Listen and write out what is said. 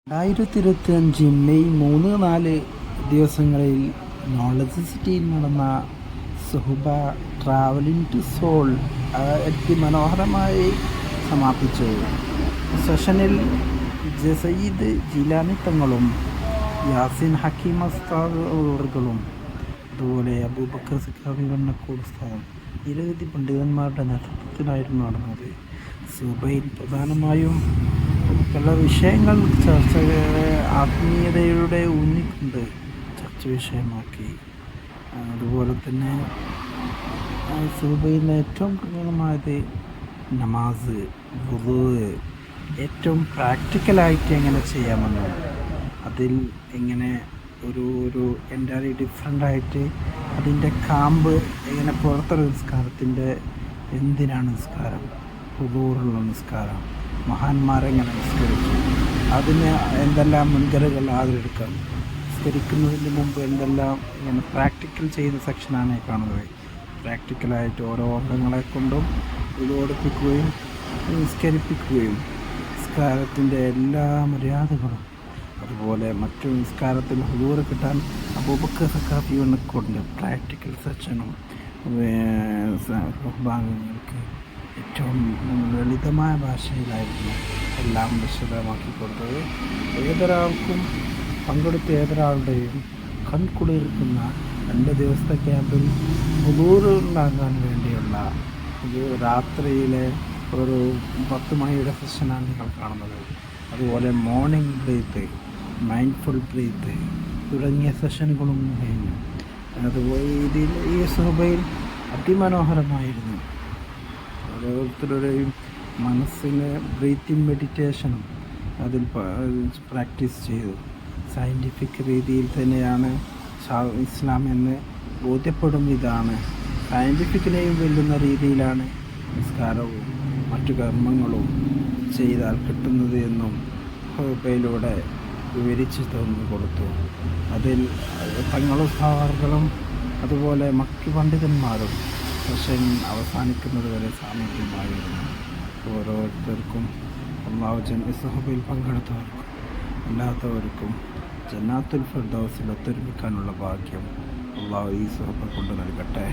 2025 May 3-4 ദിവസങ്ങളിൽ knowledge സിറ്റിയിൽ നടന്ന സുഹ്ബ ട്രാവലിംഗ് ടു സോൾ അതിമനോഹരമായി സമാപിച്ചു. സെഷനിൽ സയ്യിദ് ജിലാനി തങ്ങളും യാസിൻ ഹക്കീം ഉസ്താദ് അവറുകളും അതുപോലെ അബൂബക്കർ സഖാഫി വണ്ണക്കോട് ഉസ്താദും നിരവധി പണ്ഡിതന്മാരുടെ നേതൃത്വത്തിലായിരുന്നു നടന്നത്. സുബൈൽ പ്രധാനമായും പല വിഷയങ്ങൾ ചർച്ച ആത്മീയതയുടെ ഊന്നിക്കൊണ്ട് ചർച്ച വിഷയമാക്കി. അതുപോലെ തന്നെ സുബൈയിൽ ഏറ്റവും പ്രധാനമായത് നമാസ്, വുളൂ ഏറ്റവും പ്രാക്ടിക്കലായിട്ട് എങ്ങനെ ചെയ്യാമെന്നും അതിൽ എങ്ങനെ ഒരു എൻ്റയർലി ഡിഫറെൻ്റായിട്ട് അതിൻ്റെ കാമ്പ് എങ്ങനെ പുറത്തൊരു നിസ്കാരത്തിൻ്റെ എന്തിനാണ് നിസ്കാരം, ഹുദൂറുള്ള നിസ്കാരം, മഹാന്മാരെങ്ങനെ നിസ്കരിച്ചു, അതിന് എന്തെല്ലാം മുൻകരുതൽ ആദരെടുക്കാം, നിസ്കരിക്കുന്നതിന് മുമ്പ് എന്തെല്ലാം ഇങ്ങനെ പ്രാക്ടിക്കൽ ചെയ്യുന്ന സെക്ഷനാണ് കാണുന്നത്. പ്രാക്ടിക്കലായിട്ട് ഓരോ അംഗങ്ങളെ കൊണ്ടും ഇത് ഓടിപ്പിക്കുകയും നിസ്കരിപ്പിക്കുകയും നിസ്കാരത്തിൻ്റെ എല്ലാ മര്യാദകളും അതുപോലെ മറ്റു നിസ്കാരത്തിൽ ഹുദൂർ കിട്ടാൻ അബൂബക്കർ സഖാഫി വണ്ണക്കോടിൻ്റെ പ്രാക്ടിക്കൽ സെക്ഷനും ഭാഗങ്ങൾക്ക് ഏറ്റവും ലളിതമായ ഭാഷയിലായിരുന്നു എല്ലാം വിശദമാക്കി കൊടുത്തത്. ഏതൊരാൾക്കും പങ്കെടുത്ത ഏതൊരാളുടെയും കൺകുളിർക്കുന്ന 2 ദിവസത്തെ ക്യാമ്പിൽ ഹുദൂർ ഉണ്ടാകാൻ വേണ്ടിയുള്ള രാത്രിയിലെ ഒരു 10 മണിയുടെ സെഷനാണ് നിങ്ങൾ കാണുന്നത്. അതുപോലെ മോർണിംഗ് ബ്രീത്ത്, മൈൻഡ്ഫുൾ ബ്രീത്ത് തുടങ്ങിയ സെഷനുകളും കഴിഞ്ഞു. അതുപോലെ ഈ സുഹബയിൽ അതിമനോഹരമായിരുന്നു. ഓരോരുത്തരുടെയും മനസ്സിന് ബ്രീത്തിങ് മെഡിറ്റേഷനും അതിൽ പ്രാക്ടീസ് ചെയ്തു. സയൻറ്റിഫിക് രീതിയിൽ തന്നെയാണ് ഇസ്ലാം എന്ന് ബോധ്യപ്പെടും വിധമാണ് സയൻറ്റിഫിക്കിനെയും വെല്ലുന്ന രീതിയിലാണ് നിസ്കാരവും മറ്റു കർമ്മങ്ങളും ചെയ്താൽ കിട്ടുന്നത് എന്നും ഹുബയിലൂടെ വിവരിച്ച് തന്നു കൊടുത്തു. അതിൽ തങ്ങളും സഹോദരങ്ങളും അതുപോലെ മറ്റു പണ്ഡിതന്മാരും സെഷൻ അവസാനിക്കുന്നത് വരെ സാമീപ്യമായിരുന്നു. ഓരോരുത്തർക്കും അല്ലാഹു സുഹബയിൽ പങ്കെടുത്തവർക്കും അല്ലാത്തവർക്കും ജന്നാത്തുൽ ഫിർദൗസിൽ ഒത്തൊരുമിക്കാനുള്ള ഭാഗ്യം അല്ലാഹു ഈ സുഹബ കൊണ്ട് നൽകട്ടെ.